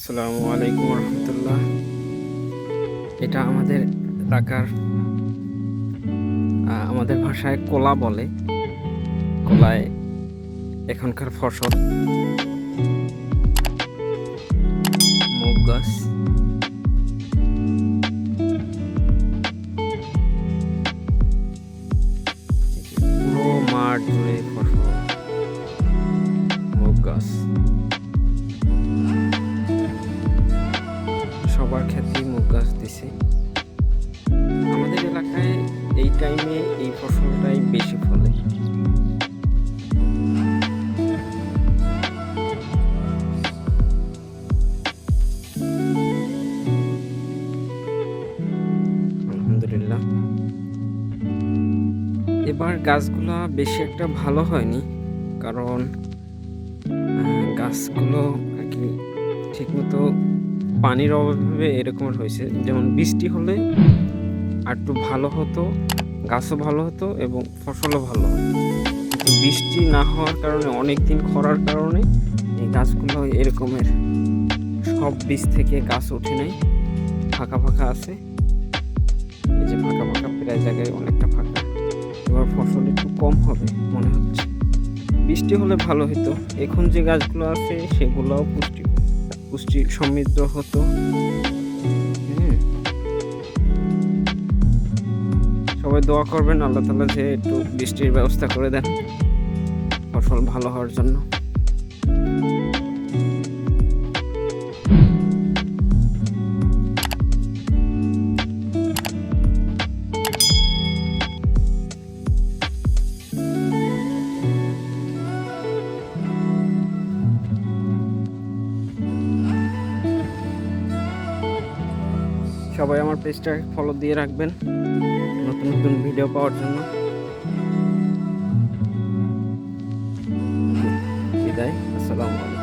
আসসালামু আলাইকুম রহমতুল্লাহ। এটা আমাদের এলাকার আমাদের ভাষায় কোলা বলে। কোলায় এখনকার ফসল মুগ গাছ। পুরো মাঠ জুড়ে ফসল মুগ গাছ। সবার ক্ষেত্রেই মুগ গাছ দিছে। আমাদের এলাকায় এই টাইমে এই ফসলটাই বেশি ফলে। আলহামদুলিল্লাহ, এবার গাছগুলো বেশি একটা ভালো হয়নি, কারণ গাছগুলো আর কি ঠিকমতো পানির অভাবে এরকম হয়েছে। যেমন বৃষ্টি হলে আর একটু ভালো হতো, গাছও ভালো হতো এবং ফসলও ভালো হতো। কিন্তু বৃষ্টি না হওয়ার কারণে, অনেকদিন খরার কারণে এই গাছগুলো এরকমের সব বীজ থেকে গাছ ওঠে নাই, ফাঁকা ফাঁকা আছে। এই যে ফাঁকা ফাঁকা, প্রায় জায়গায় অনেকটা ফাঁকা। এবার ফসল একটু কম হবে মনে হচ্ছে। বৃষ্টি হলে ভালো হতো। এখন যে গাছগুলো আছে সেগুলোও পুষ্টি সমৃদ্ধ হতো। সবাই দোয়া করবেন আল্লাহ তাআলা যে একটু বৃষ্টির ব্যবস্থা করে দেন ফসল ভালো হওয়ার জন্য। সবাই আমার পেজটা ফলো দিয়ে রাখবেন নতুন নতুন ভিডিও পাওয়ার জন্য। বিদায়, আসসালামু আলাইকুম।